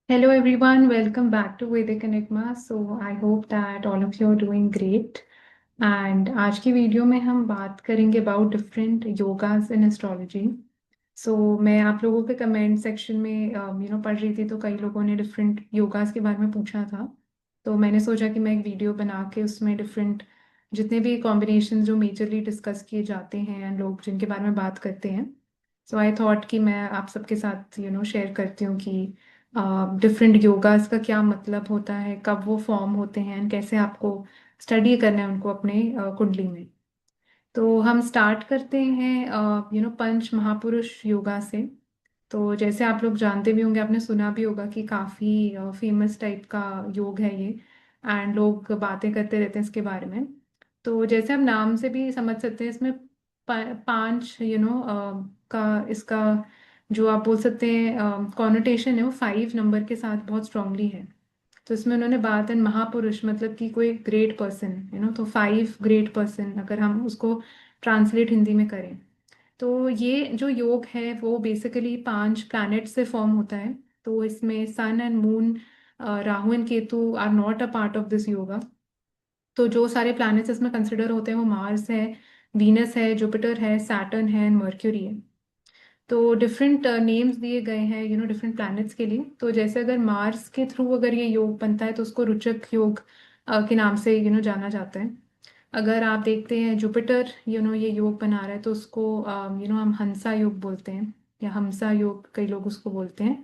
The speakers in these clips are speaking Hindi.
Hello everyone, welcome back to Vedic Enigma. So I hope that all of you are doing great. And आज की वीडियो में हम बात करेंगे about different yogas in astrology. So मैं आप लोगों के कमेंट सेक्शन में पढ़ रही थी तो कई लोगों ने डिफरेंट योगास के बारे में पूछा था। तो मैंने सोचा कि मैं एक वीडियो बना के उसमें डिफरेंट जितने भी कॉम्बिनेशन जो मेजरली डिस्कस किए जाते हैं and लोग जिनके बारे में बात करते हैं, सो आई थॉट कि मैं आप सबके साथ शेयर करती हूँ कि डिफरेंट योगास का क्या मतलब होता है, कब वो फॉर्म होते हैं and कैसे आपको स्टडी करना है उनको अपने कुंडली में। तो हम स्टार्ट करते हैं पंच महापुरुष योगा से। तो जैसे आप लोग जानते भी होंगे, आपने सुना भी होगा कि काफ़ी फेमस टाइप का योग है ये एंड लोग बातें करते रहते हैं इसके बारे में। तो जैसे हम नाम से भी समझ सकते हैं, इसमें पांच का इसका जो आप बोल सकते हैं कॉनोटेशन है वो 5 नंबर के साथ बहुत स्ट्रांगली है। तो इसमें उन्होंने बात है महापुरुष मतलब कि कोई ग्रेट पर्सन, तो 5 ग्रेट पर्सन अगर हम उसको ट्रांसलेट हिंदी में करें। तो ये जो योग है वो बेसिकली 5 प्लैनेट से फॉर्म होता है। तो इसमें sun and moon, Rahu and Ketu are not a part of this yoga. तो जो सारे प्लैनेट्स इसमें कंसिडर होते हैं वो मार्स है, वीनस है, जुपिटर है, सैटर्न है एंड मर्क्यूरी है। तो डिफरेंट नेम्स दिए गए हैं डिफरेंट प्लैनेट्स के लिए। तो जैसे अगर मार्स के थ्रू अगर ये योग बनता है तो उसको रुचक योग के नाम से जाना जाता है। अगर आप देखते हैं जुपिटर ये योग बना रहा है तो उसको हम हंसा योग बोलते हैं, या हमसा योग कई लोग उसको बोलते हैं।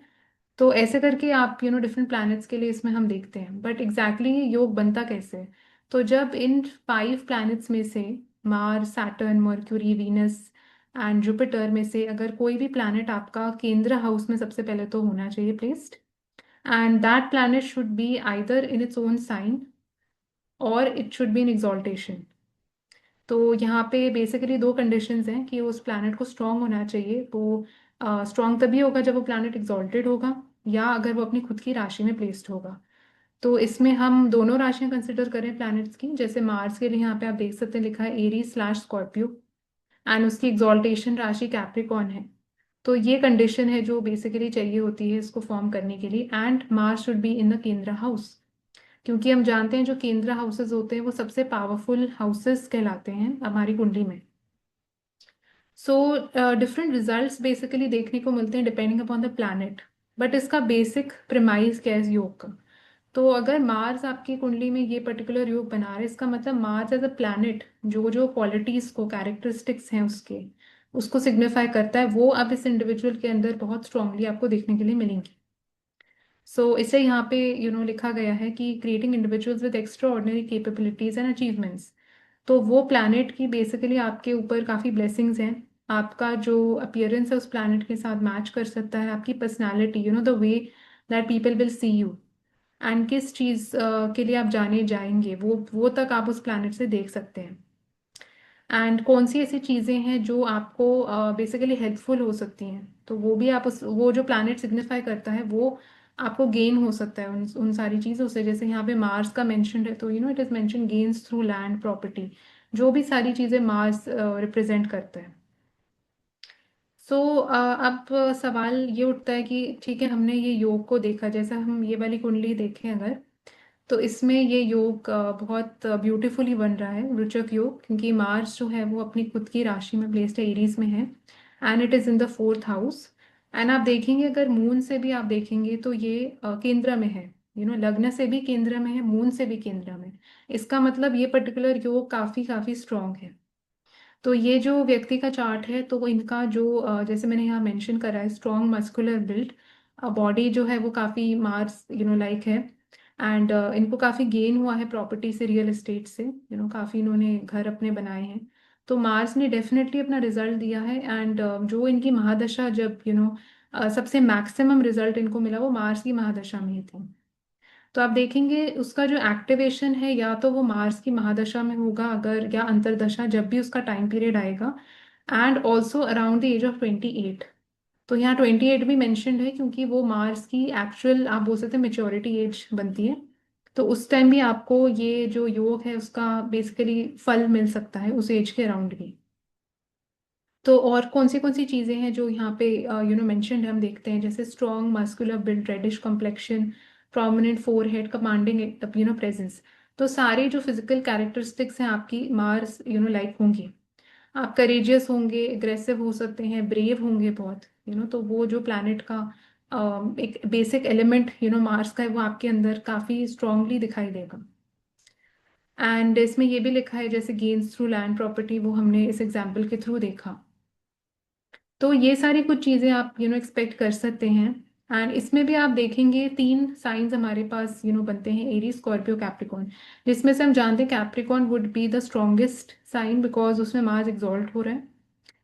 तो ऐसे करके आप डिफरेंट प्लैनेट्स के लिए इसमें हम देखते हैं, बट एग्जैक्टली ये योग बनता कैसे है। तो जब इन 5 प्लैनेट्स में से Mars, Saturn, mercury, Venus and Jupiter में से अगर कोई भी प्लैनेट आपका केंद्र हाउस में सबसे पहले तो होना चाहिए placed, and that planet should be either in its own sign और it should be in exaltation. तो यहाँ पे बेसिकली दो कंडीशंस हैं कि उस प्लैनेट को स्ट्रांग होना चाहिए। वो स्ट्रांग तभी होगा जब वो प्लैनेट एक्सॉल्टेड होगा या अगर वो अपनी खुद की राशि में प्लेस्ड होगा। तो इसमें हम दोनों राशियां कंसिडर करें प्लैनेट्स की। जैसे मार्स के लिए यहाँ पे आप देख सकते हैं लिखा है एरी/स्कॉर्पियो एंड उसकी एग्जॉल्टेशन राशि कैप्रिकॉन है। तो ये कंडीशन है जो बेसिकली चाहिए होती है इसको फॉर्म करने के लिए, and Mars should be in the केंद्र हाउस। क्योंकि हम जानते हैं जो केंद्र हाउसेस होते हैं वो सबसे पावरफुल हाउसेस कहलाते हैं हमारी कुंडली में। सो डिफरेंट रिजल्ट्स बेसिकली देखने को मिलते हैं depending upon the planet. But इसका बेसिक प्रेमाइज क्या है इस योग का। तो अगर मार्स आपकी कुंडली में ये पर्टिकुलर योग बना रहा है, इसका मतलब मार्स एज अ प्लैनेट जो जो क्वालिटीज को कैरेक्टरिस्टिक्स हैं उसके उसको सिग्निफाई करता है, वो अब इस इंडिविजुअल के अंदर बहुत स्ट्रांगली आपको देखने के लिए मिलेंगी। सो इसे यहाँ पे लिखा गया है कि creating individuals with extra ordinary capabilities and achievements. तो वो प्लैनेट की बेसिकली आपके ऊपर काफ़ी ब्लेसिंग्स हैं। आपका जो अपीयरेंस है उस प्लैनेट के साथ मैच कर सकता है, आपकी personality the way that people will see you and किस चीज़ के लिए आप जाने जाएंगे वो तक आप उस प्लैनेट से देख सकते हैं। एंड कौन सी ऐसी चीज़ें हैं जो आपको बेसिकली हेल्पफुल हो सकती हैं, तो वो भी आप उस वो जो प्लैनेट सिग्निफाई करता है वो आपको गेन हो सकता है उन सारी चीज़ों से। जैसे यहाँ पे मार्स का मेंशन है तो it is mention gains through land property, जो भी सारी चीज़ें मार्स रिप्रेजेंट करता है। सो अब सवाल ये उठता है कि ठीक है, हमने ये योग को देखा, जैसा हम ये वाली कुंडली देखें अगर, तो इसमें ये योग बहुत ब्यूटीफुली बन रहा है रुचक योग, क्योंकि मार्स जो है वो अपनी खुद की राशि में प्लेस्ड है, एरीज में है and it is in the 4th house. And आप देखेंगे अगर मून से भी आप देखेंगे तो ये केंद्र में है, लग्न से भी केंद्र में है, मून से भी केंद्र में। इसका मतलब ये पर्टिकुलर योग काफी काफी स्ट्रांग है। तो ये जो व्यक्ति का चार्ट है तो वो इनका जो जैसे मैंने यहाँ मेंशन करा है स्ट्रॉन्ग मस्कुलर बिल्ड, बॉडी जो है वो काफ़ी मार्स लाइक है। एंड इनको काफ़ी गेन हुआ है प्रॉपर्टी से, रियल एस्टेट से, काफ़ी इन्होंने घर अपने बनाए हैं। तो मार्स ने डेफिनेटली अपना रिजल्ट दिया है। एंड जो इनकी महादशा जब सबसे मैक्सिमम रिजल्ट इनको मिला वो मार्स की महादशा में ही थी। तो आप देखेंगे उसका जो एक्टिवेशन है या तो वो मार्स की महादशा में होगा अगर, या अंतरदशा जब भी उसका टाइम पीरियड आएगा, and also around the age of 28। तो यहाँ 28 भी मेंशन्ड है क्योंकि वो मार्स की एक्चुअल आप बोल सकते हैं मेच्योरिटी एज बनती है। तो उस टाइम भी आपको ये जो योग है उसका बेसिकली फल मिल सकता है उस एज के अराउंड भी। तो और कौन सी चीजें हैं जो यहाँ पे मेंशन्ड हम देखते हैं, जैसे strong muscular build, reddish complexion, prominent forehead, commanding presence. तो सारे जो फिजिकल कैरेक्टरिस्टिक्स हैं आपकी मार्स लाइक होंगी। आप करेजियस होंगे, एग्रेसिव हो सकते हैं, ब्रेव होंगे बहुत, तो वो जो प्लैनेट का एक बेसिक एलिमेंट मार्स का है, वो आपके अंदर काफी स्ट्रांगली दिखाई देगा। एंड इसमें ये भी लिखा है जैसे गेन्स थ्रू लैंड प्रॉपर्टी, वो हमने इस एग्जाम्पल के थ्रू देखा। तो ये सारी कुछ चीजें आप एक्सपेक्ट कर सकते हैं। एंड इसमें भी आप देखेंगे तीन साइंस हमारे पास बनते हैं, एरीज, स्कॉर्पियो, कैप्रिकॉर्न। जिसमें से हम जानते हैं Capricorn would be the strongest sign because उसमें मार्स एग्जॉल्ट हो रहा है।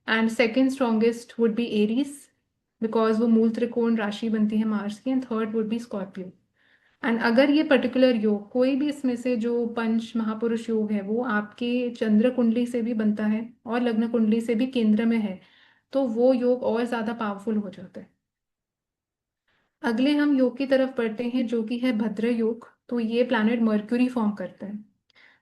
And second strongest would be Aries because वो मूल त्रिकोण राशि बनती है मार्स की। And third would be Scorpio. And अगर ये पर्टिकुलर योग कोई भी इसमें से जो पंच महापुरुष योग है वो आपके चंद्र कुंडली से भी बनता है और लग्न कुंडली से भी केंद्र में है, तो वो योग और ज्यादा पावरफुल हो जाता है। अगले हम योग की तरफ बढ़ते हैं जो कि है भद्र योग। तो ये प्लैनेट मर्क्यूरी फॉर्म करता है।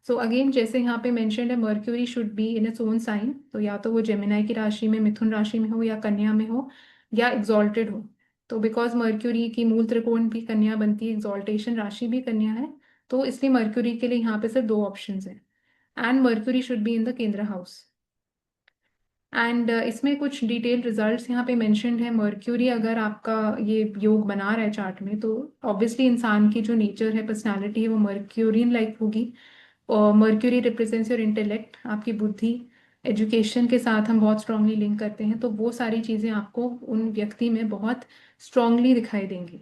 सो अगेन जैसे यहाँ पे मेंशन्ड है, Mercury should be in its own sign, तो या तो वो जेमिनाई की राशि में, मिथुन राशि में हो, या कन्या में हो, या एग्जॉल्टेड हो। तो बिकॉज मर्क्यूरी की मूल त्रिकोण भी कन्या बनती है, एग्जॉल्टेशन राशि भी कन्या है, तो इसलिए मर्क्यूरी के लिए यहाँ पे सिर्फ दो ऑप्शन है। And mercury should be in the केंद्र हाउस। एंड इसमें कुछ डिटेल रिजल्ट्स यहाँ पे मेंशन्ड है। मर्क्यूरी अगर आपका ये योग बना रहा है चार्ट में, तो ऑब्वियसली इंसान की जो नेचर है, पर्सनालिटी है, वो मर्क्यूरियन लाइक होगी। और मर्क्यूरी रिप्रेजेंट्स योर इंटेलेक्ट, आपकी बुद्धि। एजुकेशन के साथ हम बहुत स्ट्रांगली लिंक करते हैं, तो वो सारी चीज़ें आपको उन व्यक्ति में बहुत स्ट्रांगली दिखाई देंगी।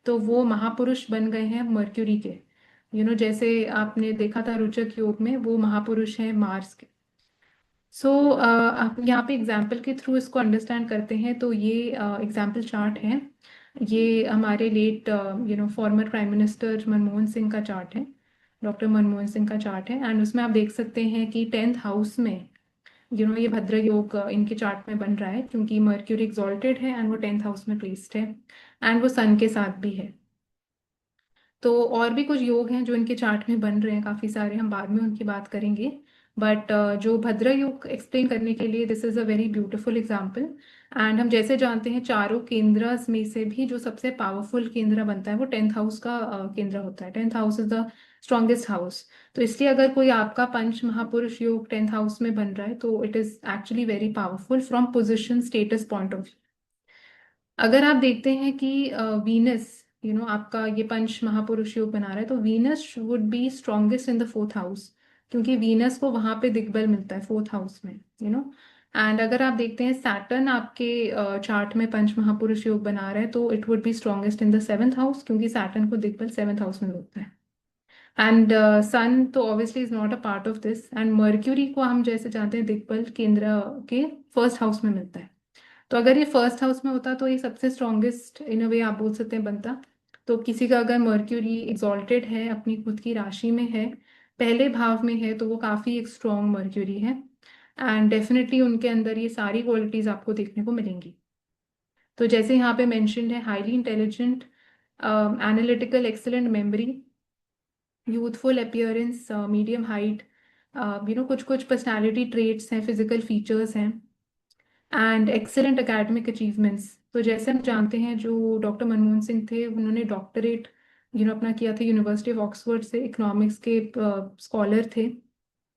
तो वो महापुरुष बन गए हैं मर्क्यूरी के। जैसे आपने देखा था रुचक योग में, वो महापुरुष हैं मार्स के। सो आप यहाँ पे एग्जाम्पल के थ्रू इसको अंडरस्टैंड करते हैं। तो ये एग्जाम्पल चार्ट है। ये हमारे late former prime minister Manmohan Singh का चार्ट है, डॉक्टर मनमोहन सिंह का चार्ट है। एंड उसमें आप देख सकते हैं कि 10th हाउस में ये भद्र योग इनके चार्ट में बन रहा है, क्योंकि मर्क्यूरी एग्जॉल्टेड है एंड वो 10th हाउस में प्लेस्ड है। एंड वो सन के साथ भी है। तो और भी कुछ योग हैं जो इनके चार्ट में बन रहे हैं, काफी सारे, हम बाद में उनकी बात करेंगे। बट जो भद्रा योग एक्सप्लेन करने के लिए this is a very beautiful example. And हम जैसे जानते हैं चारों केंद्र में से भी जो सबसे पावरफुल केंद्र बनता है वो 10th हाउस का केंद्र होता है। 10th house is the strongest house. तो इसलिए अगर कोई आपका पंच महापुरुष योग 10th हाउस में बन रहा है, तो it is actually very powerful from position status point of. अगर आप देखते हैं कि वीनस आपका ये पंच महापुरुष योग बना रहा है, तो Venus would be strongest in the 4th house, क्योंकि वीनस को वहां पे दिग्बल मिलता है 4th हाउस में। एंड अगर आप देखते हैं सैटर्न आपके चार्ट में पंच महापुरुष योग बना रहा है, तो it would be strongest in the 7th house, क्योंकि सैटर्न को दिग्बल 7th हाउस में मिलता है। एंड सन तो obviously is not a part of this. And mercury को हम जैसे जानते हैं दिग्बल केंद्र के फर्स्ट हाउस में मिलता है। तो अगर ये फर्स्ट हाउस में होता तो ये सबसे स्ट्रॉन्गेस्ट इन अ वे आप बोल सकते हैं बनता। तो किसी का अगर मर्क्यूरी एग्जॉल्टेड है, अपनी खुद की राशि में है, पहले भाव में है, तो वो काफी एक स्ट्रॉन्ग मर्क्यूरी है। एंड डेफिनेटली उनके अंदर ये सारी क्वालिटीज आपको देखने को मिलेंगी। तो जैसे यहाँ पे मेंशन्ड है, highly intelligent, analytical, excellent memory, youthful appearance, medium height, कुछ कुछ पर्सनालिटी ट्रेट्स हैं, फिजिकल फीचर्स हैं, एंड एक्सेलेंट एकेडमिक अचीवमेंट्स। तो जैसे हम जानते हैं जो डॉक्टर मनमोहन सिंह थे, उन्होंने डॉक्टरेट अपना किया था यूनिवर्सिटी ऑफ ऑक्सफोर्ड से, इकोनॉमिक्स के स्कॉलर थे।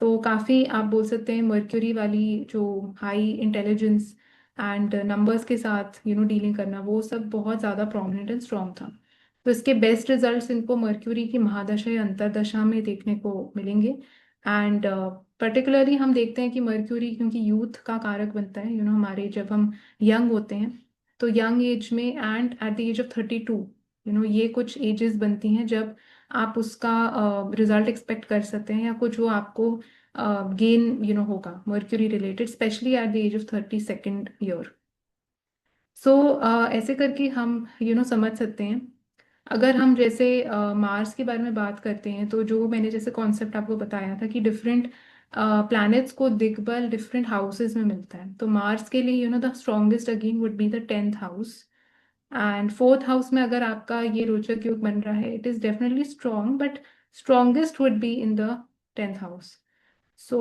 तो काफ़ी आप बोल सकते हैं मर्क्यूरी वाली जो हाई इंटेलिजेंस एंड नंबर्स के साथ डीलिंग करना, वो सब बहुत ज़्यादा प्रोमिनेंट एंड स्ट्रॉन्ग था। तो इसके बेस्ट रिजल्ट्स इनको मर्क्यूरी की महादशा या अंतरदशा में देखने को मिलेंगे। एंड पर्टिकुलरली हम देखते हैं कि मर्क्यूरी क्योंकि यूथ का कारक बनता है, हमारे जब हम यंग होते हैं, तो यंग एज में and at the age of 32, ये कुछ एजेस बनती हैं जब आप उसका रिजल्ट एक्सपेक्ट कर सकते हैं, या कुछ वो आपको गेन होगा Mercury related, specially at the age of 32nd year. So ऐसे करके हम समझ सकते हैं। अगर हम जैसे मार्स के बारे में बात करते हैं, तो जो मैंने जैसे कॉन्सेप्ट आपको बताया था कि डिफरेंट प्लैनेट्स को दिग्बल डिफरेंट हाउसेस में मिलता है, तो मार्स के लिए the strongest again would be the 10th house. And 4th house में अगर आपका ये रोचक योग बन रहा है, it is definitely strong, but strongest would be in the 10th house. So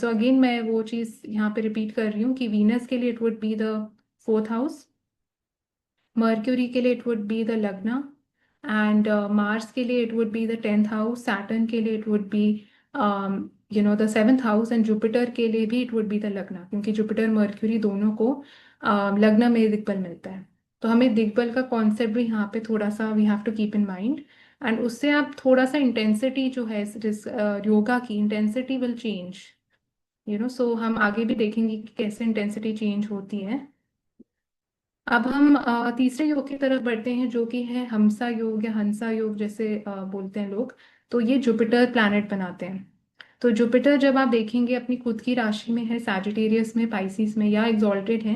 तो अगेन मैं वो चीज़ यहाँ पे रिपीट कर रही हूँ कि वीनस के लिए it would be the fourth house, mercury के लिए इट वुड बी द लग्न, एंड मार्स के लिए it would be the tenth house, Saturn के लिए it would be the seventh house, and Jupiter के लिए भी इट वुड बी द लग्न, क्योंकि जुपिटर मर्क्यूरी दोनों को लग्न में दिग्बल मिलता है। तो हमें दिग्बल का कॉन्सेप्ट भी यहाँ पे थोड़ा सा we have to keep in mind, and उससे आप थोड़ा सा इंटेंसिटी जो है योगा की इंटेंसिटी विल चेंज, सो हम आगे भी देखेंगे कि कैसे इंटेंसिटी चेंज होती है। अब हम तीसरे योग की तरफ बढ़ते हैं, जो कि है हमसा योग या हंसा योग जैसे बोलते हैं लोग। तो ये जुपिटर प्लैनेट बनाते हैं। तो जुपिटर जब आप देखेंगे अपनी खुद की राशि में है, सैजिटेरियस में, पाइसिस में या एग्जॉल्टेड है,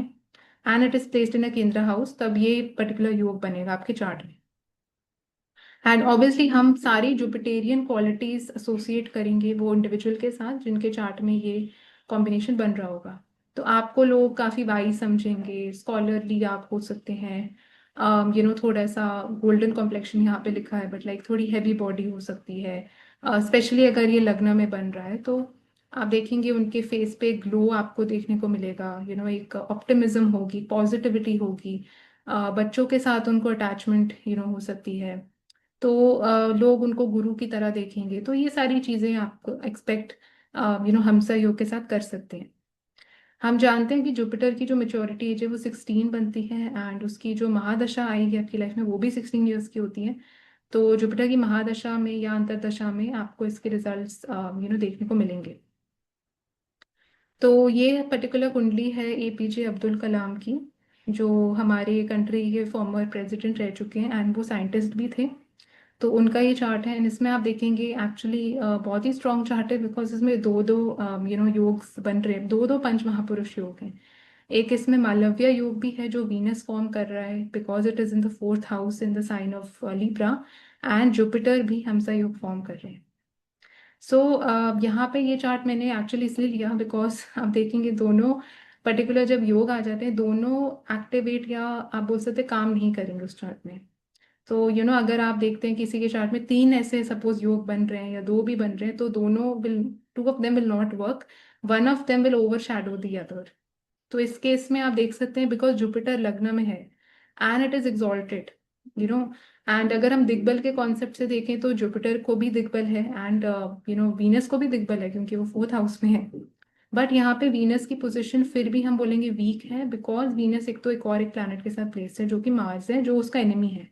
and it is placed in a kendra house, तब ये पर्टिकुलर योग बनेगा आपके चार्ट में। एंड ऑब्वियसली हम सारी जुपिटेरियन क्वालिटीज एसोसिएट करेंगे वो इंडिविजुअल के साथ जिनके चार्ट में ये कॉम्बिनेशन बन रहा होगा। तो आपको लोग काफी वाइज समझेंगे, स्कॉलरली आप हो सकते हैं, थोड़ा सा गोल्डन कॉम्प्लेक्शन यहाँ पे लिखा है, बट लाइक थोड़ी हैवी बॉडी हो सकती है, स्पेशली अगर ये लग्न में बन रहा है। तो आप देखेंगे उनके फेस पे ग्लो आपको देखने को मिलेगा, एक ऑप्टिमिज्म होगी, पॉजिटिविटी होगी, बच्चों के साथ उनको अटैचमेंट हो सकती है। तो लोग उनको गुरु की तरह देखेंगे। तो ये सारी चीजें आप एक्सपेक्ट हमसा योग के साथ कर सकते हैं। हम जानते हैं कि जुपिटर की जो मेच्योरिटी एज है वो 16 बनती है, एंड उसकी जो महादशा आएगी आपकी लाइफ में वो भी 16 ईयर्स की होती है। तो जुपिटर की महादशा में या अंतरदशा में आपको इसके रिजल्ट्स देखने को मिलेंगे। तो ये पर्टिकुलर कुंडली है एपीजे अब्दुल कलाम की, जो हमारे कंट्री के फॉर्मर प्रेसिडेंट रह चुके हैं, एंड वो साइंटिस्ट भी थे। तो उनका ये चार्ट है, एंड इसमें आप देखेंगे एक्चुअली बहुत ही स्ट्रॉन्ग चार्ट है, बिकॉज इसमें दो दो योग बन रहे हैं, दो दो पंच महापुरुष योग हैं। एक इसमें मालव्य योग भी है जो वीनस फॉर्म कर रहा है, because it is in the fourth house in the sign of Libra, and Jupiter भी हमसा योग फॉर्म कर रहे हैं। सो यहाँ पे ये चार्ट मैंने एक्चुअली इसलिए लिया बिकॉज आप देखेंगे दोनों पर्टिकुलर जब योग आ जाते हैं दोनों एक्टिवेट या आप बोल सकते हैं काम नहीं करेंगे उस चार्ट में। तो अगर आप देखते हैं किसी के चार्ट में तीन ऐसे सपोज योग बन रहे हैं या दो भी बन रहे हैं, तो दोनों will, two of them will not work, one of them will over shadow the other. तो इस केस में आप देख सकते हैं बिकॉज जुपिटर लग्न में है and it is exalted, you know and अगर हम दिग्बल के कॉन्सेप्ट से देखें तो जुपिटर को भी दिग्बल है, एंड वीनस को भी दिग्बल है क्योंकि वो फोर्थ हाउस में है। बट यहाँ पे वीनस की पोजीशन फिर भी हम बोलेंगे वीक है, बिकॉज वीनस एक तो एक और एक प्लैनेट के साथ प्लेस है जो कि मार्स है, जो उसका एनिमी है।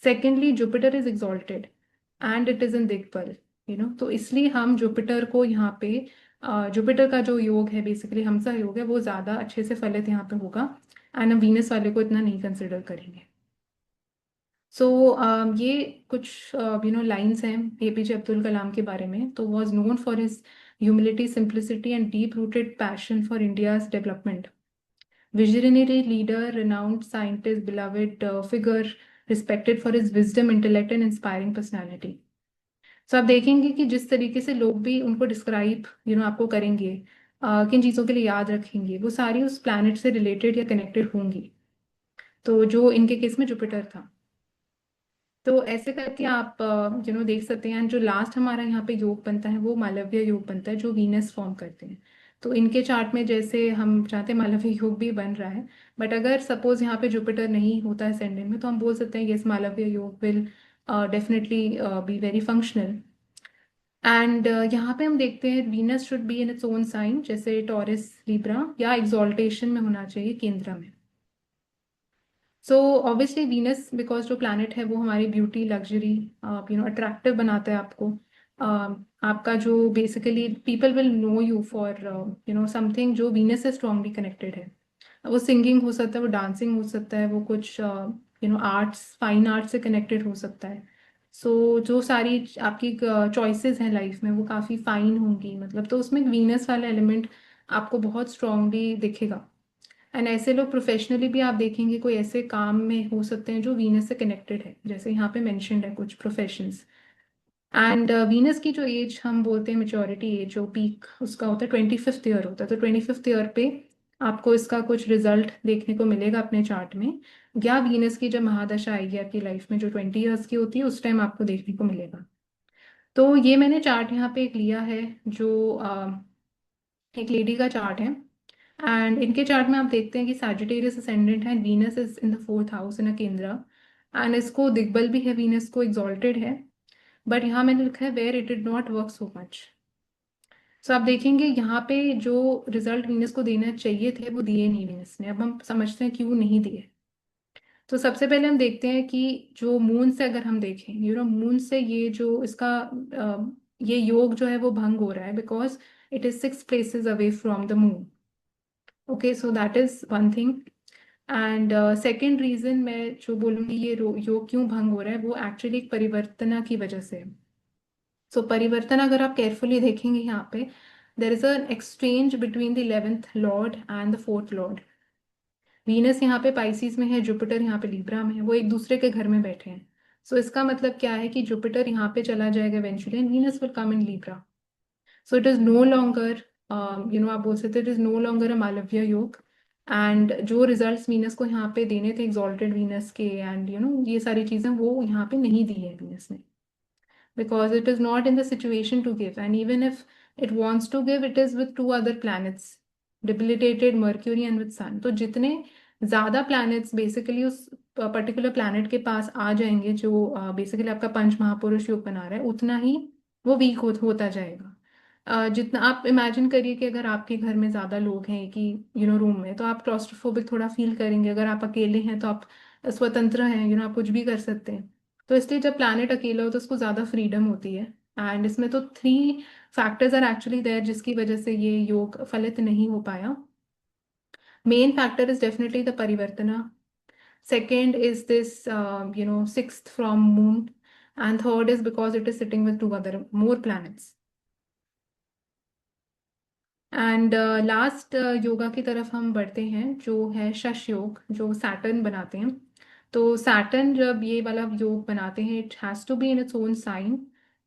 Secondly Jupiter is exalted and it is in digbal, तो इसलिए हम जुपिटर को यहाँ पे जुपिटर का जो योग है बेसिकली हमसा योग है वो ज्यादा अच्छे से फलित यहाँ पे होगा, एंड हम वीनस वाले को इतना नहीं कंसिडर करेंगे। सो ये कुछ लाइंस हैं एपीजे अब्दुल कलाम के बारे में। तो was known for his humility, simplicity and deep rooted passion for India's development, visionary leader, renowned scientist, beloved figure, respected for his wisdom, intellect and inspiring personality. So आप देखेंगे कि जिस तरीके से लोग भी उनको डिस्क्राइब आपको करेंगे, किन चीज़ों के लिए याद रखेंगे, वो सारी उस प्लैनेट से रिलेटेड या कनेक्टेड होंगी। तो जो इनके केस में जुपिटर था। तो ऐसे करके आप देख सकते हैं, and जो लास्ट हमारा यहाँ पे योग बनता है वो मालव्य योग बनता है जो वीनस फॉर्म करते हैं। तो इनके चार्ट में जैसे हम चाहते हैं मालव्य योग भी बन रहा है, बट अगर सपोज यहाँ पे जुपिटर नहीं होता है सेंडेंट में, तो हम बोल सकते हैं यस मालव्य योग will definitely be very functional. And यहाँ पे हम देखते हैं Venus should be in its own sign, जैसे टॉरस लिब्रा, या एग्जॉल्टेशन में होना चाहिए केंद्र में। सो ऑब्वियसली वीनस बिकॉज जो प्लैनेट है वो हमारी ब्यूटी, लग्जरी, अट्रैक्टिव बनाता है आपको। आपका जो basically people will know you for something जो वीनस से स्ट्रांगली कनेक्टेड है। वो सिंगिंग हो सकता है, वो डांसिंग हो सकता है, वो कुछ आर्ट्स, फाइन आर्ट से कनेक्टेड हो सकता है। सो जो सारी आपकी चॉइसेस हैं लाइफ में वो काफ़ी फाइन होंगी, मतलब तो उसमें वीनस वाला एलिमेंट आपको बहुत स्ट्रांगली दिखेगा। एंड ऐसे लोग प्रोफेशनली भी आप देखेंगे कोई ऐसे काम में हो सकते हैं जो वीनस से कनेक्टेड है, जैसे यहाँ पे मेंशन्ड है कुछ प्रोफेशंस। एंड वीनस की जो एज हम बोलते हैं मेच्योरिटी एज, जो पीक उसका होता है 25th ईयर होता है। तो 25th ईयर पे आपको इसका कुछ रिजल्ट देखने को मिलेगा अपने चार्ट में, या वीनस की जब महादशा आएगी आपकी लाइफ में जो 20 ईयर्स की होती है उस टाइम आपको देखने को मिलेगा। तो ये मैंने चार्ट यहाँ पे एक लिया है, जो एक लेडी का चार्ट है। एंड इनके चार्ट में आप देखते हैं कि सैजिटेरियस असेंडेंट है, Venus is in the fourth house in a kendra. And इसको दिग्बल भी है, वीनस को एग्जॉल्टेड है। बट यहाँ मैंने लिखा है where it did not work so much. So आप देखेंगे यहाँ पे जो रिजल्ट वीनस को देना चाहिए थे वो दिए नहीं वीनस ने। अब हम समझते हैं क्यों नहीं दिए। तो सबसे पहले हम देखते हैं कि जो मून से अगर हम देखें, मून से ये जो इसका ये योग जो है वो भंग हो रहा है, because it is 6 places away from the moon. Okay, so that is one thing. And second reason मैं जो बोलूंगी ये योग क्यों भंग हो रहा है, वो एक्चुअली एक परिवर्तना की वजह से है। सो परिवर्तन अगर आप केयरफुली देखेंगे यहाँ पे, there is an exchange between the 11th Lord and the 4th Lord. Venus यहाँ पे पाइसिस में है, जुपिटर यहाँ पे लिब्रा में है, वो एक दूसरे के घर में बैठे हैं। सो इसका मतलब क्या है कि जुपिटर यहाँ पे चला जाएगा eventually and Venus will come in Libra. So it is no longer, आप बोल सकते it is no longer a मालव्य योग। एंड जो रिजल्ट्स वीनस को यहाँ पे देने थे एग्जॉल्टेड वीनस के, एंड ये सारी चीजें वो यहाँ पे नहीं दी है वीनस ने, because it is not in the situation to give. And even if it wants to give, it is with two other planets, debilitated Mercury and with Sun. तो जितने ज्यादा planets बेसिकली उस पर्टिकुलर planet के पास आ जाएंगे जो बेसिकली आपका पंच महापुरुष योग बना रहा है, उतना ही वो वीक होता जाएगा। जितना आप इमेजिन करिए कि अगर आपके घर में ज्यादा लोग हैं कि रूम में, तो आप क्लॉस्ट्रोफोबिक थोड़ा फील करेंगे। अगर आप अकेले हैं तो आप स्वतंत्र हैं, आप कुछ भी कर सकते हैं। तो इसलिए जब प्लैनेट अकेला हो तो उसको ज़्यादा फ्रीडम होती है। एंड इसमें तो 3 फैक्टर्स आर एक्चुअली देयर जिसकी वजह से ये योग फलित नहीं हो पाया। Main factor is definitely the parivartana. Second is this 6th from moon. And third is because it is sitting with 2 other more planets। And last yoga की तरफ हम बढ़ते हैं, जो है शश योग, जो सैटर्न बनाते हैं। तो सैटर्न जब ये वाला योग बनाते हैं, it has to be in its own sign,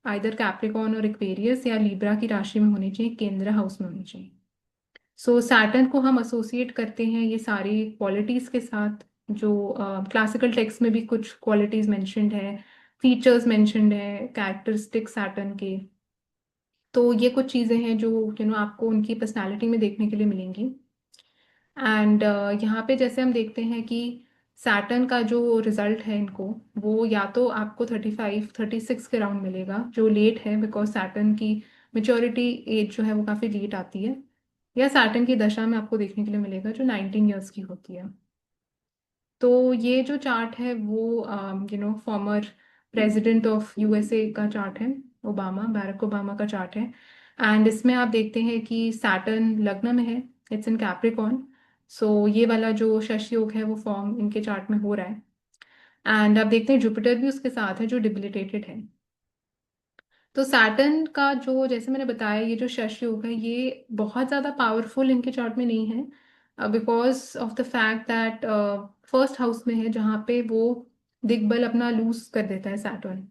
either Capricorn और एक्वेरियस या लीब्रा की राशि में होनी चाहिए, केंद्र हाउस में होनी चाहिए। सो सैटर्न को हम एसोसिएट करते हैं ये सारी क्वालिटीज के साथ, जो क्लासिकल टेक्स्ट में भी कुछ क्वालिटीज मेंशन्ड है, फीचर्स मेंशन्ड है कैरेक्टरिस्टिक सैटर्न के। तो ये कुछ चीज़ें हैं जो आपको उनकी पर्सनालिटी में देखने के लिए मिलेंगी। एंड यहाँ पे जैसे हम देखते हैं कि सैटर्न का जो रिजल्ट है इनको, वो या तो आपको 35-36 के राउंड मिलेगा, जो लेट है बिकॉज सैटर्न की मेच्योरिटी एज जो है वो काफ़ी लेट आती है। या सैटर्न की दशा में आपको देखने के लिए मिलेगा जो 19 years की होती है। तो ये जो चार्ट है वो फॉर्मर प्रेसिडेंट ऑफ यूएसए का चार्ट है, ओबामा, बैरक ओबामा का चार्ट है। एंड इसमें आप देखते हैं कि सैटर्न लग्न में है, इट्स इन कैप्रिकॉर्न। सो ये वाला जो शश योग है वो फॉर्म इनके चार्ट में हो रहा है। एंड आप देखते हैं जुपिटर भी उसके साथ है जो डिबिलिटेटेड है। तो सैटर्न का जो, जैसे मैंने बताया, ये जो शश योग है ये बहुत ज़्यादा पावरफुल इनके चार्ट में नहीं है, because of the fact that first house में है, जहाँ पे वो दिग्बल अपना लूज कर देता है। सैटर्न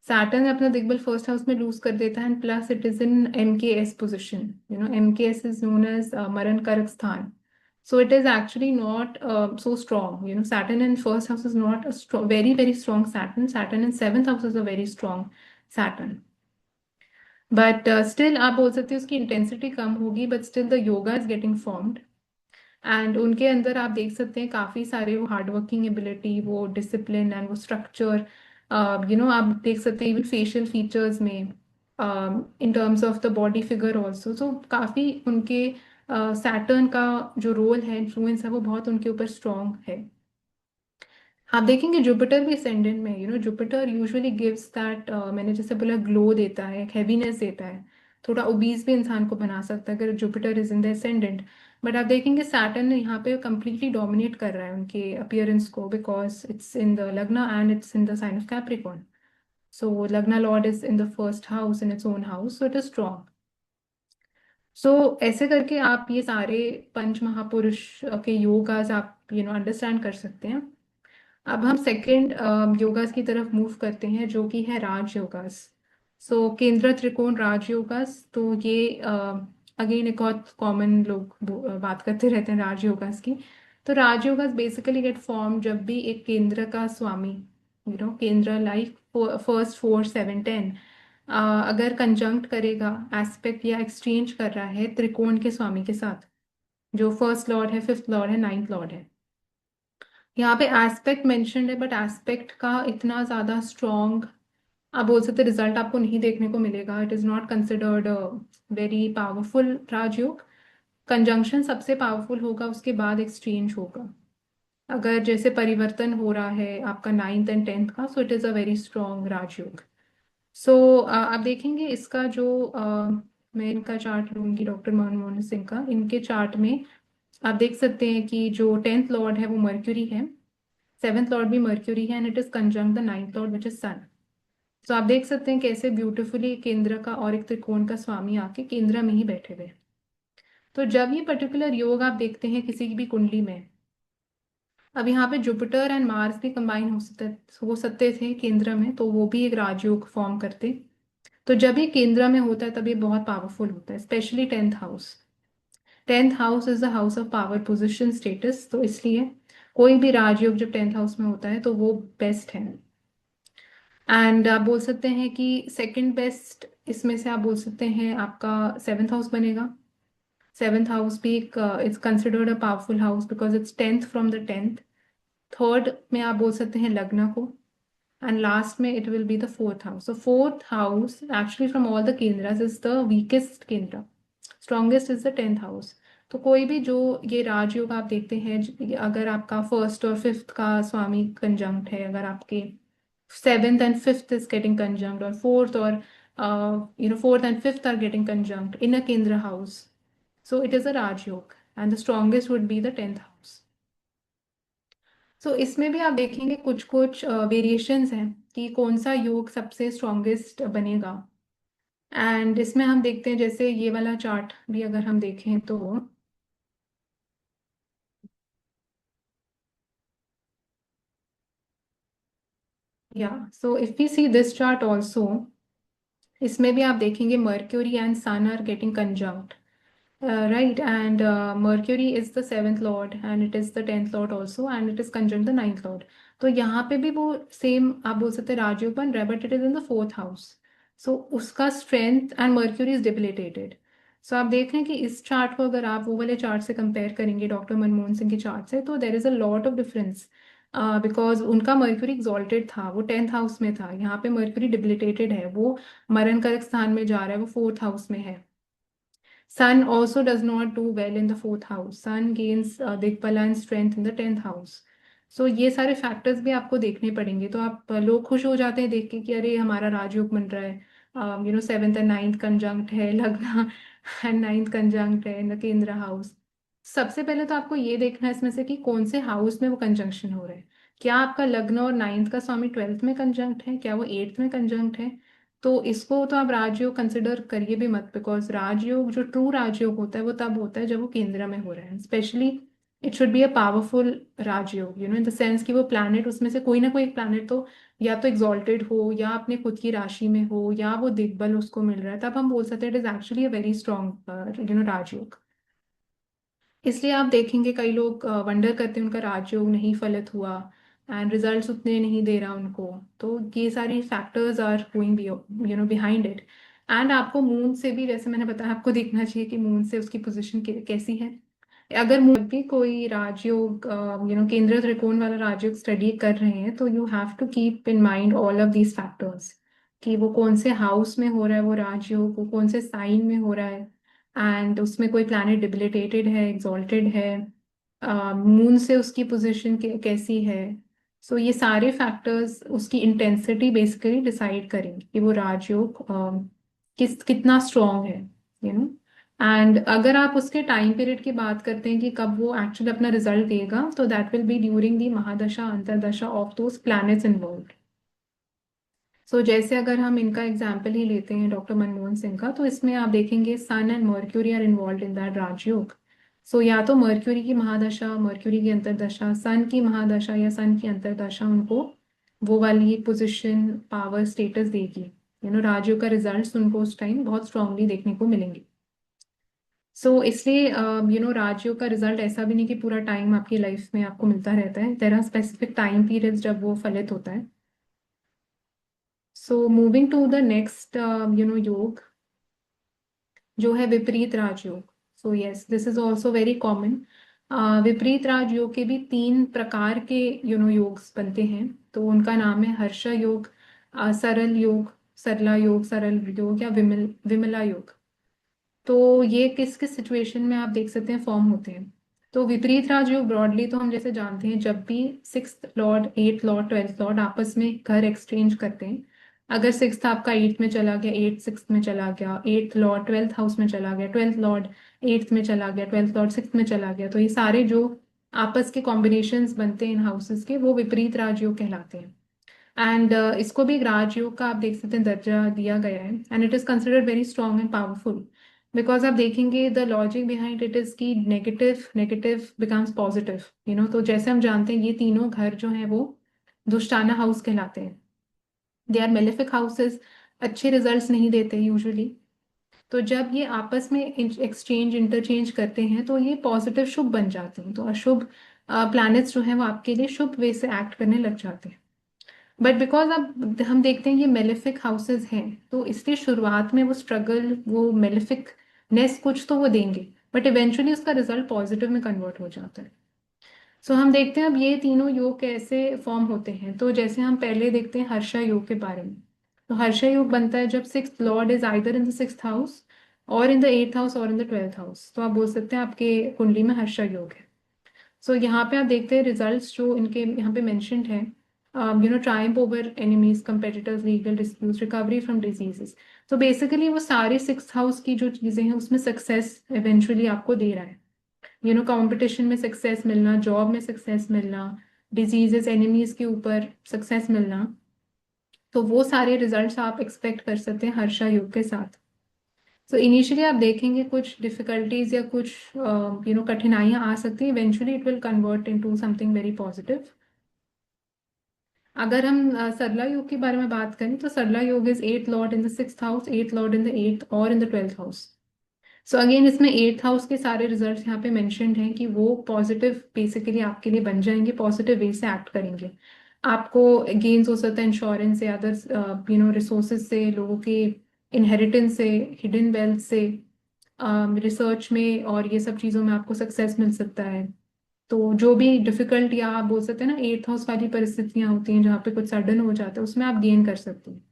सैटर्न अपना दिग्बल फर्स्ट हाउस में लूज कर देता है, and plus it is in MKS position. MKS is known as मरण कारक स्थान। So it is actually not so strong. Saturn in first house is not a strong, very, very strong Saturn. Saturn in seventh house is a very strong Saturn. But still आप बोल सकते हो उसकी इंटेंसिटी कम होगी, but still the yoga is getting formed. And उनके अंदर आप देख सकते हैं काफी सारे वो हार्ड वर्किंग एबिलिटी, वो डिसिप्लिन एंड वो स्ट्रक्चर, आप देख सकते हैं इवन फेशियल फीचर्स में, in terms of the body figure also. So काफी उनके सैटर्न का जो रोल है, इन्फ्लुएंस है, वो बहुत उनके ऊपर स्ट्रांग है। आप देखेंगे जुपिटर भी असेंडेंट में, जुपिटर यूजुअली गिव्स दैट, मैंने जैसे बोला, ग्लो देता है, हैवीनेस देता है, थोड़ा ओबीज भी इंसान को बना सकता है अगर Jupiter is in the ascendant. But आप देखेंगे सैटर्न यहाँ पे कंप्लीटली डोमिनेट कर रहा है उनके अपीयरेंस को, because it's in the lagna and it's in the sign of Capricorn. So lagna lord is in the first house in its own house, so it is strong. So ऐसे करके आप ये सारे पंच महापुरुष के योगास आप अंडरस्टैंड कर सकते हैं। अब हम सेकंड योगास की तरफ मूव करते हैं, जो कि है राज योगास। सो केंद्र त्रिकोण राज योगास, तो ये अगेन एक बहुत कॉमन लोग बात करते रहते हैं राज योगास की। तो राज योगास बेसिकली गेट फॉर्म जब भी एक केंद्र का स्वामी, केंद्र लाइक फर्स्ट 4, 7, 10, अगर कंजंक्ट करेगा, एस्पेक्ट या एक्सचेंज कर रहा है त्रिकोण के स्वामी के साथ, जो फर्स्ट लॉर्ड है, फिफ्थ लॉर्ड है, नाइन्थ लॉर्ड है। यहाँ पे एस्पेक्ट मेंशन्ड है, बट एस्पेक्ट का इतना ज्यादा स्ट्रॉन्ग आप बोल सकते रिजल्ट आपको नहीं देखने को मिलेगा। It is not considered very powerful राजयोग। कंजंक्शन सबसे पावरफुल होगा, उसके बाद एक्सचेंज होगा। अगर जैसे परिवर्तन हो रहा है आपका नाइन्थ एंड टेंथ का, so it is a very strong rajyog. So आप देखेंगे इसका जो मैं इनका चार्ट लूंगी, डॉक्टर मनमोहन सिंह का, इनके चार्ट में आप देख सकते हैं कि जो टेंथ लॉर्ड है वो मर्क्यूरी है, सेवेंथ लॉर्ड भी मर्क्यूरी है, and it is conjunct the ninth lord which is sun. तो आप देख सकते हैं कैसे ब्यूटिफुली केंद्र का और एक त्रिकोण का स्वामी आके केंद्र में ही बैठे हुए हैं। तो जब ये पर्टिकुलर योग आप देखते हैं किसी की भी कुंडली में, अब यहाँ पे जुपिटर एंड मार्स भी कंबाइन हो सकते थे केंद्र में, तो वो भी एक राजयोग फॉर्म करते। तो जब ये केंद्र में होता है तब ये बहुत पावरफुल होता है, specially tenth house. Tenth house is the house of power, position, status. तो इसलिए कोई भी राजयोग जब टेंथ हाउस में होता है तो वो बेस्ट है। एंड आप बोल सकते हैं कि सेकंड बेस्ट इसमें से आप बोल सकते हैं आपका सेवेंथ हाउस बनेगा। सेवेंथ हाउस भी एक it's considered a powerful house because it's tenth from the tenth. Third में आप बोल सकते हैं लग्न को, एंड लास्ट में it will be the fourth house. So fourth house actually from all the kendras is the weakest kendra, strongest is the tenth house. तो कोई भी जो ये राजयोग आप देखते हैं, अगर आपका फर्स्ट और फिफ्थ का स्वामी कंजंक्ट है, अगर आपके seventh and fifth is getting conjunct, or fourth or fourth and fifth are getting conjunct in a Kendra house, so it is a Raj Yoga, and the strongest would be the 10th house. So इसमें भी आप देखेंगे कुछ कुछ वेरिएशंस हैं कि कौन सा योग सबसे स्ट्रॉन्गेस्ट बनेगा। एंड इसमें हम देखते हैं जैसे ये वाला चार्ट भी अगर हम देखें तो, या so if we see this chart also, इसमें भी आप देखेंगे Mercury and sun are getting conjunct. Right, and Mercury is the seventh lord, and it is the tenth lord also, and it is conjunct the ninth lord. तो यहाँ पे भी वो सेम आप बोल सकते हैं राजयोग बन रहा है, but it is in the fourth house. So उसका strength and Mercury is debilitated. So आप देख रहे हैं कि इस चार्ट को अगर आप वो वाले चार्ट से कंपेयर करेंगे डॉक्टर मनमोहन सिंह के चार्ट से, तो देर is a lot of difference, because उनका मर्क्यूरी एग्जॉल्टेड था, वो टेंथ हाउस में था। यहाँ पे मर्क्यूरी डिबिलिटेटेड है, वो मरण कारक स्थान में जा रहा है, वो फोर्थ हाउस में है। Sun also does not do well in the fourth house. Sun gains दिग्बला and strength in the tenth house. So ये सारे फैक्टर्स भी आपको देखने पड़ेंगे। तो आप लोग खुश हो जाते हैं देख के कि अरे हमारा राजयोग बन रहा है, सेवेंथ एंड नाइन्थ कंजंक्ट है, लग्न एंड नाइन्थ कंजंक्ट है इन द केंद्र हाउस। सबसे पहले तो आपको ये देखना है इसमें से कि कौन से हाउस में वो कंजंक्शन हो रहा है। क्या आपका लग्न और नाइन्थ का स्वामी ट्वेल्थ में कंजंक्ट है, क्या वो एट्थ में कंजंक्ट है। तो इसको तो आप राजयोग कंसिडर करिए भी मत, बिकॉज राजयोग जो ट्रू राजयोग होता है वो तब होता है जब वो केंद्र में हो रहा है। Specially it should be a powerful राजयोग, इन द सेंस कि वो प्लैनेट, उसमें से कोई ना कोई एक प्लैनेट तो या तो एग्जॉल्टेड हो, या अपने खुद की राशि में हो, या वो दिग्बल उसको मिल रहा है, तब हम बोल सकते हैं it is actually a very strong rajyog. इसलिए आप देखेंगे कई लोग वंडर करते हैं उनका राजयोग नहीं फलित हुआ, एंड रिजल्ट्स उतने नहीं दे रहा उनको। तो ये सारी factors are going behind it. And आपको मून से भी, जैसे मैंने बताया, आपको देखना चाहिए कि मून से उसकी पोजीशन कैसी है। अगर मून भी कोई राजयोग केंद्र त्रिकोण वाला राजयोग स्टडी कर रहे हैं, तो you have to keep in mind all of these factors कि वो कौन से हाउस में हो रहा है वो राजयोग, वो कौन से साइन में हो रहा है, एंड उसमें कोई प्लैनेट डिबिलिटेटेड है, एग्जॉल्टेड है, मून से उसकी पोजीशन कैसी है। सो ये सारे फैक्टर्स उसकी इंटेंसिटी बेसिकली डिसाइड करेंगे कि वो राजयोग कितना स्ट्रॉन्ग है, यू नो। एंड अगर आप उसके टाइम पीरियड की बात करते हैं कि कब वो एक्चुअली अपना रिजल्ट देगा, तो that will be during the mahadasha antardasha of those planets involve. So जैसे अगर हम इनका एग्जाम्पल ही लेते हैं डॉक्टर मनमोहन सिंह का, तो इसमें आप देखेंगे sun and Mercury are involve in that rajyog. So या तो मर्क्यूरी की महादशा, मर्क्यूरी की अंतरदशा, सन की महादशा या सन की अंतरदशा उनको वो वाली पोजिशन, पावर, स्टेटस देगी। राजयोग का रिजल्ट उनको उस टाइम बहुत स्ट्रांगली देखने को मिलेंगे। सो इसलिए राजयोग का रिजल्ट ऐसा भी नहीं कि पूरा टाइम आपकी लाइफ में आपको मिलता रहता है। There are specific time periods जब वो फलित होता है। So moving to the next yog, जो है विपरीत राजयोग। So yes, this is also very common. विपरीत राजयोग के भी तीन प्रकार के योग बनते हैं। तो उनका नाम है हर्षा योग, सरल योग, सरला योग, सरल योग, या विमला योग। तो ये किस किस सिचुएशन में आप देख सकते हैं फॉर्म होते हैं। तो विपरीत राजयोग ब्रॉडली तो हम जैसे जानते हैं, जब भी sixth Lord, eighth Lord, twelfth Lord आपस में घर एक्सचेंज करते हैं। अगर सिक्स्थ आपका एट्थ में चला गया, एट्थ सिक्स्थ में चला गया, एट्थ लॉर्ड ट्वेल्थ हाउस में चला गया, ट्वेल्थ लॉर्ड एट्थ में चला गया, ट्वेल्थ लॉर्ड सिक्स्थ में चला गया, तो ये सारे जो आपस के कॉम्बिनेशंस बनते हैं इन हाउसेस के, वो विपरीत राजयोग कहलाते हैं। एंड इसको भी एक राजयोग का आप देख सकते हैं दर्जा दिया गया है, and it is considered very strong and powerful. Because आप देखेंगे the logic behind it is की नेगेटिव नेगेटिव बिकम्स पॉजिटिव। तो जैसे हम जानते हैं ये तीनों घर जो हैं वो दुष्टाना हाउस कहलाते हैं। दे आर मेलेफिक हाउसेस, अच्छे रिजल्ट्स नहीं देते यूजुअली। तो जब ये आपस में एक्सचेंज इंटरचेंज करते हैं तो ये पॉजिटिव शुभ बन जाते हैं। तो अशुभ प्लैनेट्स जो हैं वो आपके लिए शुभ वे से एक्ट करने लग जाते हैं। बट बिकॉज अब हम देखते हैं ये मेलेफिक हाउसेस हैं, तो इसलिए शुरुआत में वो स्ट्रगल, वो मेलेफिकनेस कुछ तो वो देंगे, बट इवेंचुअली उसका रिजल्ट पॉजिटिव में कन्वर्ट हो जाता है। सो हम देखते हैं अब ये तीनों योग कैसे फॉर्म होते हैं। तो जैसे हम पहले देखते हैं हर्षा योग के बारे में। तो हर्षा योग बनता है जब sixth Lord is either in the sixth house, और इन द एट्थ हाउस, और इन द ट्वेल्थ हाउस। तो आप बोल सकते हैं आपके कुंडली में हर्षा योग है। सो यहाँ पे आप देखते हैं रिजल्ट्स जो इनके यहाँ पे मेंशन्ड है। Triumph over enemies, competitors, legal disputes, recovery from diseases. तो बेसिकली वो सारे सिक्स्थ हाउस की जो चीजें हैं उसमें सक्सेस इवेंचुअली आपको दे रहा है। कंपटीशन में सक्सेस मिलना, जॉब में सक्सेस मिलना, डिजीजेस, एनिमीज के ऊपर सक्सेस मिलना। तो वो सारे रिजल्ट्स आप एक्सपेक्ट कर सकते हैं हर्षा योग के साथ। सो इनिशियली आप देखेंगे कुछ डिफिकल्टीज या कुछ कठिनाइयां आ सकती हैं, eventually it will convert into something very positive. अगर हम सरला योग के बारे में बात करें, तो Sarala yog is eight lord in the sixth house, eight lord in the eighth, और in the twelfth house. So again इसमें एट्थ हाउस के सारे रिजल्ट्स यहाँ पे मेंशन्ड हैं कि वो पॉजिटिव बेसिकली आपके लिए बन जाएंगे, पॉजिटिव वे से एक्ट करेंगे। आपको गेन्स हो सकता है इंश्योरेंस से, अदर रिसोर्सेज से, लोगों के इनहेरिटेंस से, हिडन वेल्थ से, रिसर्च में और ये सब चीज़ों में आपको सक्सेस मिल सकता है। तो जो भी डिफिकल्ट या आप बोल सकते हैं ना एट्थ हाउस वाली परिस्थितियां होती हैं जहाँ पे कुछ सडन हो जाता है, उसमें आप गेन कर सकते हैं।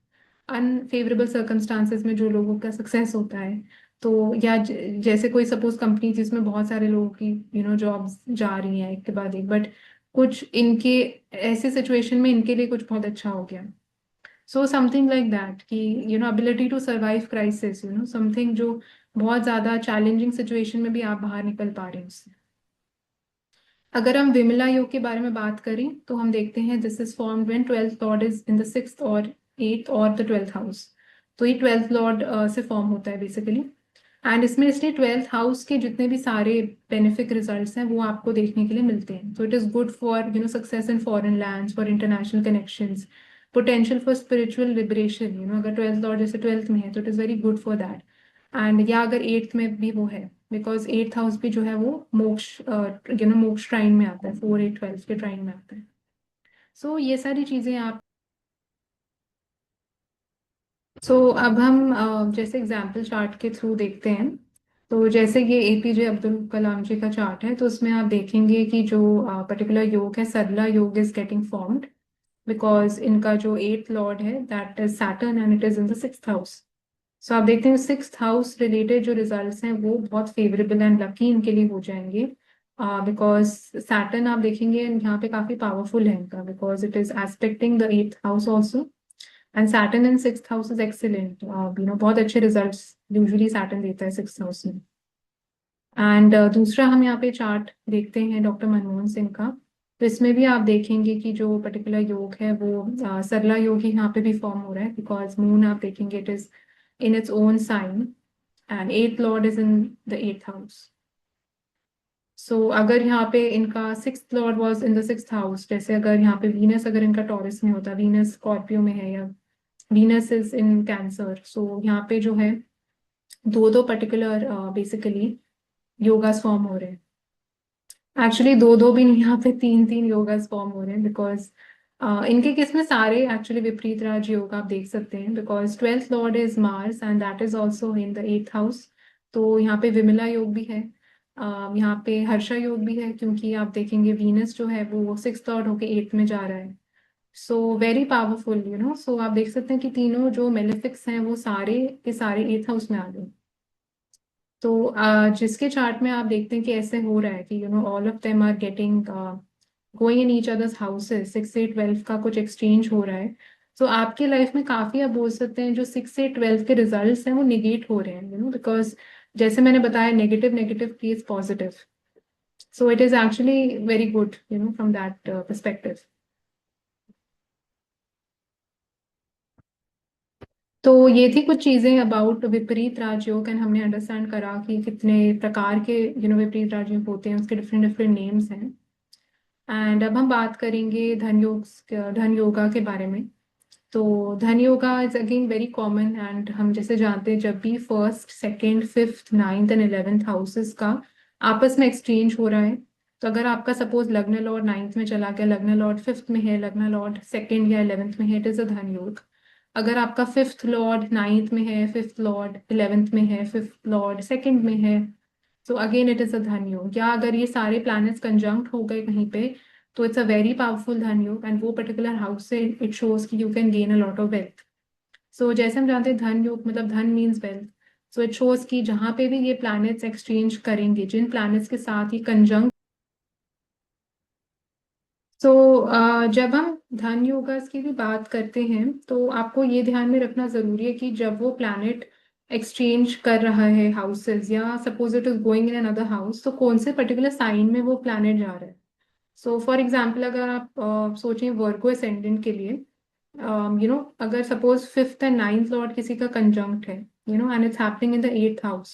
अनफेवरेबल सर्कमस्टांसेस में जो लोगों का सक्सेस होता है, तो या जैसे कोई सपोज कंपनी जिसमें बहुत सारे लोगों की जॉब्स जा रही हैं एक के बाद एक, बट कुछ इनके ऐसे सिचुएशन में इनके लिए कुछ बहुत अच्छा हो गया। सो समथिंग लाइक दैट कि ability to survive crisis, something जो बहुत ज्यादा चैलेंजिंग सिचुएशन में भी आप बाहर निकल पा रहे हैं उससे। अगर हम विमला योग के बारे में बात करें तो हम देखते हैं this is formed when twelfth Lord is in the sixth और एट्थ और द ट्वेल्थ हाउस। तो ये ट्वेल्थ लॉर्ड से फॉर्म होता है बेसिकली। एंड इसमें इसलिए ट्वेल्थ हाउस के जितने भी सारे बेनिफिक रिजल्ट्स हैं वो आपको देखने के लिए मिलते हैं। तो it is good for success in foreign lands, for international connections, potential for spiritual liberation. अगर ट्वेल्थ लॉर्ड जैसे ट्वेल्थ में है तो it is very good for that. And या अगर एट्थ में भी वो है, बिकॉज एट्थ हाउस भी जो है वो मोक्ष मोक्ष ट्राइन में आता है, 4 8 12 के ट्राइन में आता है। सो ये सारी चीजें आप। सो अब हम जैसे एग्जाम्पल चार्ट के थ्रू देखते हैं। तो जैसे ये एपीजे अब्दुल कलाम जी का चार्ट है, तो उसमें आप देखेंगे कि जो पर्टिकुलर योग है, सरला yog is getting formed because इनका जो एट्थ लॉर्ड है that is Saturn and it is in the sixth house. So आप देखते हैं सिक्स्थ हाउस रिलेटेड जो रिजल्ट्स हैं वो बहुत फेवरेबल एंड लकी इनके लिए हो जाएंगे। बिकॉज सैटर्न आप देखेंगे यहाँ पे काफी पावरफुल है इनका, because it is expecting the eighth house also. And Saturn in sixth house is excellent, बहुत अच्छे रिजल्ट्स यूजुअली सैटर्न देता है सिक्स्थ हाउस में। एंड दूसरा हम यहाँ पे चार्ट देखते हैं डॉक्टर मनमोहन सिंह का। तो इसमें भी आप देखेंगे कि जो पर्टिकुलर योग है वो सरला योग ही यहाँ पे भी फॉर्म हो रहा है, बिकॉज मून आप देखेंगे it is in its own sign and eighth lord is in the eighth house. So अगर यहाँ पे इनका sixth Lord was in the sixth house, जैसे अगर यहाँ पे वीनस अगर इनका टॉरस में होता, वीनस स्कॉर्पियो में है या वीनस इज इन कैंसर, सो यहाँ पे जो है दो दो पर्टिकुलर बेसिकली योगास फॉर्म हो रहे हैं। एक्चुअली दो दो भी नहीं, यहाँ पे तीन तीन योगास फॉर्म हो रहे हैं, बिकॉज इनके केस में सारे एक्चुअली विपरीत राजयोग आप देख सकते हैं, because twelfth Lord is Mars and that is also in the eighth house. तो यहाँ पे विमला योग भी है, यहाँ पे हर्षा योग भी है, क्योंकि आप देखेंगे वीनस जो है वो सिक्स लॉर्ड होके एट्थ में जा रहा है। सो वेरी पावरफुल, सो आप देख सकते हैं कि तीनों जो मेलेफिक्स हैं वो सारे के सारे एट्थ हाउस में आ गए। तो जिसके चार्ट में आप देखते हैं कि ऐसे हो रहा है कि all of them are getting going in each others houses, 6 से 12 का कुछ एक्सचेंज हो रहा है। तो आपके लाइफ में काफी आप बोल सकते हैं जो 6 से 12 के रिजल्ट्स हैं वो निगेट हो रहे हैं, बिकॉज जैसे मैंने बताया negative negative creates positive. So it is actually very good from that perspective. तो ये थी कुछ चीजें अबाउट विपरीत राजयोग, एंड हमने अंडरस्टैंड करा कि कितने प्रकार के विपरीत राजयोग होते हैं, उसके डिफरेंट डिफरेंट नेम्स हैं। एंड अब हम बात करेंगे धन योगा के बारे में। तो धन yoga is again very common, and हम जैसे जानते हैं जब भी first second fifth ninth and 11th houses का आपस में एक्सचेंज हो रहा है। तो अगर आपका सपोज लग्न लॉर्ड नाइन्थ में चला गया, लग्न लॉर्ड फिफ्थ में है, लग्न लॉर्ड सेकेंड या 11th में है, इट इज अ धन योग। अगर आपका फिफ्थ लॉर्ड नाइन्थ में है, फिफ्थ लॉर्ड 11th में है, फिफ्थ लॉर्ड सेकेंड में है, तो अगेन इट इज अ धन योग। या अगर ये सारे प्लैनेट्स कंजंक्ट हो गए कहीं पे, तो इट्स अ वेरी पावरफुल धन योग, एंड वो पर्टिकुलर हाउस से इट शोज कि you can gain a lot of wealth. So जैसे हम जानते हैं धन योग मतलब धन means wealth. So it shows कि जहां पे भी ये प्लैनेट्स एक्सचेंज करेंगे, जिन प्लैनेट्स के साथ ये कंजंक्ट। सो जब हम धन योगास की भी बात करते हैं तो आपको ये ध्यान में रखना जरूरी है कि जब वो प्लैनेट एक्सचेंज कर रहा है हाउसेस, या suppose it is going in another house, तो कौन से पर्टिकुलर साइन में वो प्लैनेट जा रहा है। सो फॉर एग्जाम्पल अगर आप सोचें वर्गो असेंडेंट के लिए, अगर suppose fifth and ninth lord किसी का कंजंक्ट है, and it's happening in the eighth house.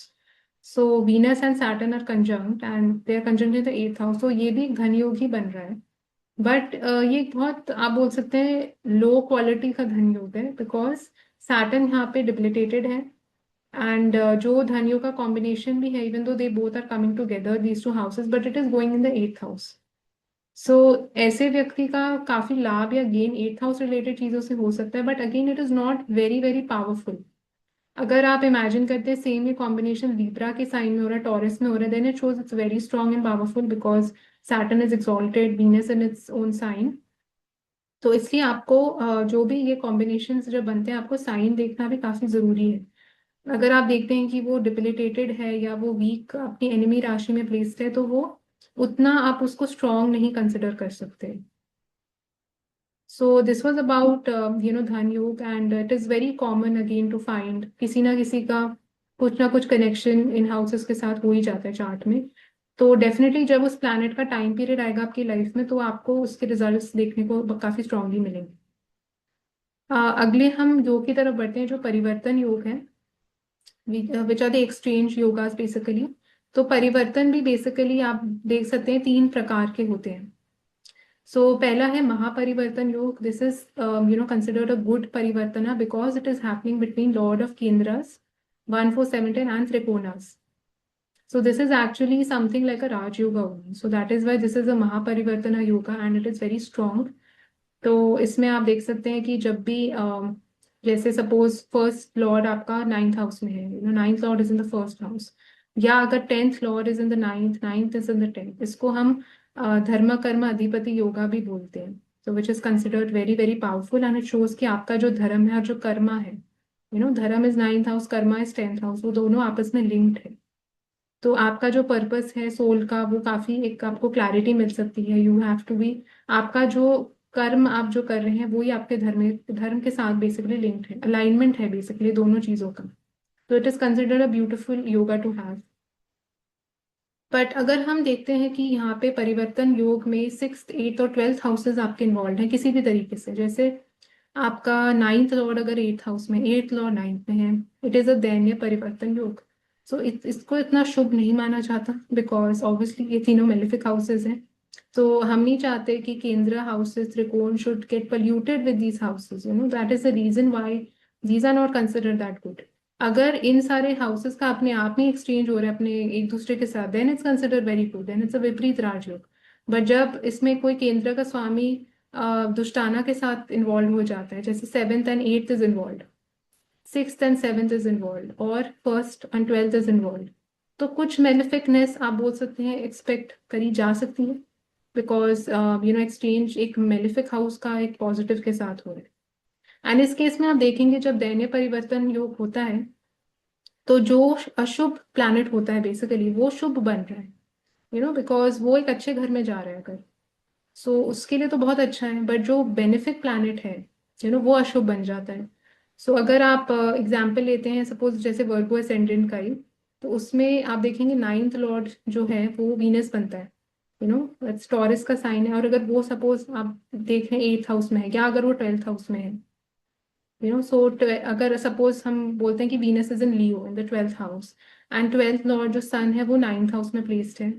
So Venus and Saturn are conjunct and they are conjunct in the eighth house, तो ये भी एक धन योग ही बन रहा है। बट ये बहुत आप बोल सकते हैं लो क्वालिटी का धन योग है, बिकॉज सैटर्न यहाँ पे डिबिलिटेटेड है। एंड जो धन योग का कॉम्बिनेशन भी है, even though they both are coming together these two houses, but it is going in the eighth house. So ऐसे व्यक्ति का काफी लाभ या गेन एट्थ हाउस रिलेटेड चीजों से हो सकता है, but again it is not very very powerful. अगर आप इमेजिन करते हैं सेम ये कॉम्बिनेशन लिब्रा के साइन में हो रहा है, टॉरस में हो रहा है, then it shows it's very strong and powerful, because Saturn is exalted, Venus in its own sign. तो इसलिए आपको जो भी ये कॉम्बिनेशन जब बनते हैं, आपको साइन देखना भी काफी जरूरी है। अगर आप देखते हैं कि वो डिबिलिटेटेड है या वो वीक अपनी एनिमी राशि में प्लेस्ड है, तो वो उतना आप उसको स्ट्रॉन्ग नहीं कंसिडर कर सकते। सो दिस वॉज अबाउट धन योग, and it is very common again to find किसी ना किसी का कुछ ना कुछ कनेक्शन इन हाउसेस के साथ हो ही जाता है चार्ट में। तो डेफिनेटली जब उस प्लैनेट का टाइम पीरियड आएगा आपकी लाइफ में, तो आपको उसके रिजल्ट्स देखने को काफी स्ट्रांगली मिलेंगे। अगले हम योग की तरफ बढ़ते हैं जो परिवर्तन योग है, which are the exchange yogas basically. तो परिवर्तन भी बेसिकली आप देख सकते हैं तीन प्रकार के होते हैं। पहला है महापरिवर्तन योग। This is considered a good parivartana because it is happening between lord of kendras 1417 and trikonas. So this is actually something like a Raj Yoga only. So that is why this is a Mahaparivartana Yoga and it is very strong. तो इसमें आप देख सकते हैं कि जब भी जैसे सपोज फर्स्ट लॉर्ड आपका नाइन्थ हाउस में है, ninth Lord is in the first house, या अगर tenth Lord is in the ninth, ninth is in the tenth, इसको हम धर्म कर्म अधिपति योगा भी बोलते हैं। तो which is considered very very powerful, and it shows कि आपका जो धर्म है और जो कर्मा है, धर्म is ninth house, Karma is tenth house, वो दोनों आपस में लिंक्ड है। तो आपका जो पर्पस है सोल का, वो काफी एक आपको क्लैरिटी मिल सकती है। यू हैव टू बी, आपका जो कर्म आप जो कर रहे हैं वो ही आपके धर्म के साथ बेसिकली लिंक्ड है, अलाइनमेंट है बेसिकली दोनों चीजों का। तो it is considered a beautiful yoga to have. But अगर हम देखते हैं कि यहाँ पे परिवर्तन योग में सिक्स एट्थ और ट्वेल्थ हाउसेज आपके इन्वॉल्व हैं किसी भी तरीके से, जैसे आपका नाइन्थ लॉर्ड अगर एट्थ हाउस में, एट्थ लॉर्ड नाइन्थ में है, इट इज अ दैन्य परिवर्तन योग। सो इसको इतना शुभ नहीं माना जाता, बिकॉज ऑब्वियसली ये तीनों मेलिफिक हाउसेज हैं। तो हम नहीं चाहते कि केंद्र हाउसेस त्रिकोण should get polluted with these houses, that is the reason why these are not considered that good. अगर इन सारे हाउसेस का अपने आप में एक्सचेंज हो रहा है अपने एक दूसरे के साथ, then it's considered very good, then it's a विपरीत राजयोग। बट जब इसमें कोई केंद्र का स्वामी दुष्टाना के साथ इन्वॉल्व हो जाता है, जैसे 7th and 8th is involve, 6th and 7th is involve, और 1st and 12th is involve. तो कुछ मेलिफिकनेस आप बोल सकते हैं एक्सपेक्ट करी जा सकती है, बिकॉज एक्सचेंज एक मेलिफिक हाउस का एक पॉजिटिव के साथ हो रहा है। एंड इस केस में आप देखेंगे जब दैन्य परिवर्तन योग होता है तो जो अशुभ प्लैनेट होता है बेसिकली वो शुभ बन रहा है, बिकॉज वो एक अच्छे घर में जा रहा है अगर, सो उसके लिए तो बहुत अच्छा है। बट जो बेनिफिक प्लैनेट है वो अशुभ बन जाता है। सो अगर आप एग्जाम्पल लेते हैं सपोज जैसे वर्गो एसेंडेंट का ही, तो उसमें आप देखेंगे 9th लॉर्ड जो है वो वीनस बनता है, टॉरस का साइन है। और अगर वो सपोज आप देखें 8th हाउस में है, या अगर वो 12th हाउस में है, सो अगर सपोज हम बोलते हैं कि Venus is in Leo in the 12th house, and 12th Lord जो सन है वो 9th हाउस में प्लेस्ड है,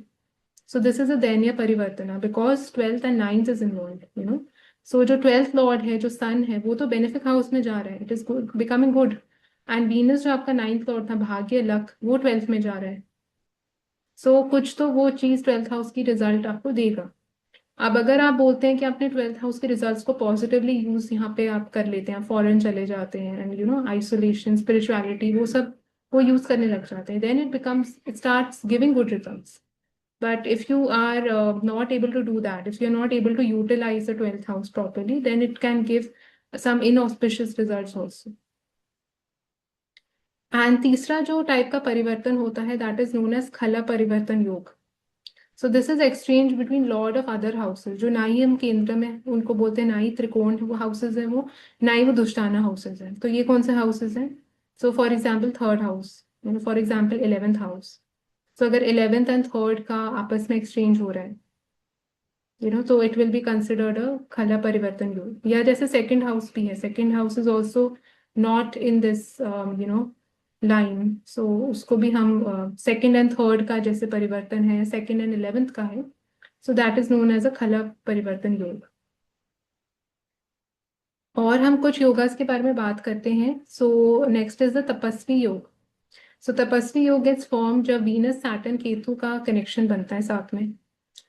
so this is a danya parivartana because 12th and 9th is involved. So जो 12th lord है जो sun है वो तो बेनिफिक हाउस में जा रहा है, it is becoming good. And Venus जो आपका 9th lord था भाग्य लक वो 12th में जा रहा है, सो कुछ तो वो चीज 12th हाउस की रिजल्ट आपको देगा। अब अगर आप बोलते हैं कि आपने 12th हाउस के रिजल्ट्स को पॉजिटिवली यूज यहाँ पे आप कर लेते हैं, फॉरेन चले जाते हैं एंड आइसोलेशन स्पिरिचुअलिटी वो सब वो यूज करने लग जाते हैं, then it starts giving good results. But if you are not able to do that, if you're not able to utilize the 12th house properly, then it can give some inauspicious results also. And तीसरा जो टाइप का परिवर्तन होता है that is known as खला परिवर्तन योग. So this is exchange between lord of other houses. जो नाई हम केंद्र में उनको बोलते हैं नाई त्रिकोण वो हाउसेज हैं, वो नाई वो दुष्टाना हाउसेज हैं। तो ये कौन से हाउसेज हैं? So for example 3rd house, for example 11th house. So अगर 11th एंड 3rd का आपस में एक्सचेंज हो रहा है, तो it will be considered a खला परिवर्तन योग। या जैसे सेकंड हाउस भी है, second house is also not in this line, so उसको भी हम सेकंड एंड थर्ड का जैसे परिवर्तन है, सेकंड एंड 11th का है, so that is known as a खला परिवर्तन योग। और हम कुछ योगास के बारे में बात करते हैं। सो नेक्स्ट इज द तपस्वी योग। सो तपस्वी योग इज फॉर्म जब वीनस सैटर्न केतु का कनेक्शन बनता है साथ में।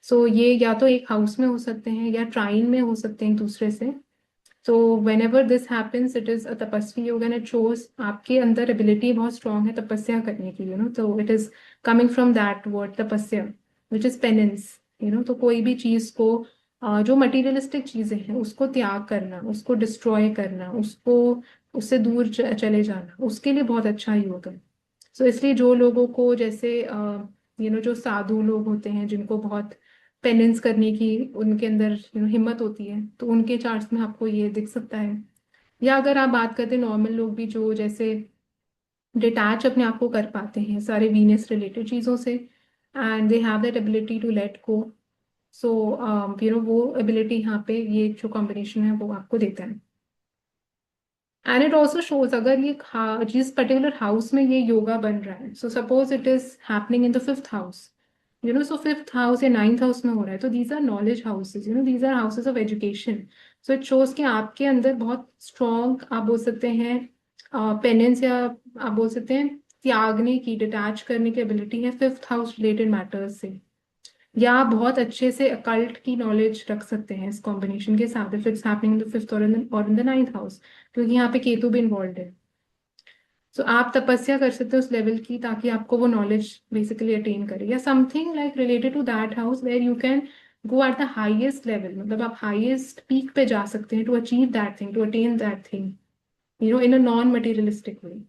सो ये या तो एक हाउस में हो सकते हैं या ट्राइन में हो सकते हैं एक दूसरे से। तो when ever this happens it is अ तपस्वी योग एंड इट शोज आपके अंदर एबिलिटी बहुत स्ट्रांग है तपस्या करने की, तो it is coming from that word तपस्या विच इज पेनेंस। तो कोई भी चीज को जो मटीरियलिस्टिक चीजें हैं उसको त्याग करना, उसको डिस्ट्रॉय करना, उसको उससे दूर चले जाना, उसके लिए बहुत अच्छा योग है। सो इसलिए जो लोगों को जैसे जो साधु लोग होते हैं जिनको बहुत पेनेंस करने की उनके अंदर हिम्मत होती है, तो उनके चार्ट्स में आपको ये दिख सकता है। या अगर आप बात करते हैं नॉर्मल लोग भी जो जैसे डिटैच अपने आप को कर पाते हैं सारे वीनस रिलेटेड चीज़ों से, and they have that ability to let go. So वो एबिलिटी यहाँ पे ये जो कॉम्बिनेशन है वो आपको देता है। एंड इट ऑल्सो शोज अगर ये जिस पर्टिकुलर हाउस में ये योगा बन रहा है, so suppose it is happening in the 5th house, so 5th house या 9th हाउस में हो रहा है, तो these are knowledge houses, these are houses of education. So it shows कि आपके अंदर बहुत स्ट्रॉन्ग आप बोल सकते हैं पेनेंस, या आप बोल सकते हैं त्यागने की, डिटैच करने की एबिलिटी है 5th हाउस रिलेटेड मैटर्स से। या आप बहुत अच्छे से अकल्ट की नॉलेज रख सकते हैं इस कॉम्बिनेशन के साथ, if it's happening in the 5th और इन द 9th हाउस, क्योंकि यहाँ पे केतु भी इन्वॉल्व है। सो आप तपस्या कर सकते हो उस लेवल की ताकि आपको वो नॉलेज बेसिकली अटेन करे, या something like related to that house where you can go at the highest level, मतलब आप हाईएस्ट पीक पे जा सकते हैं to achieve that thing, to attain that thing, in a non materialistic way.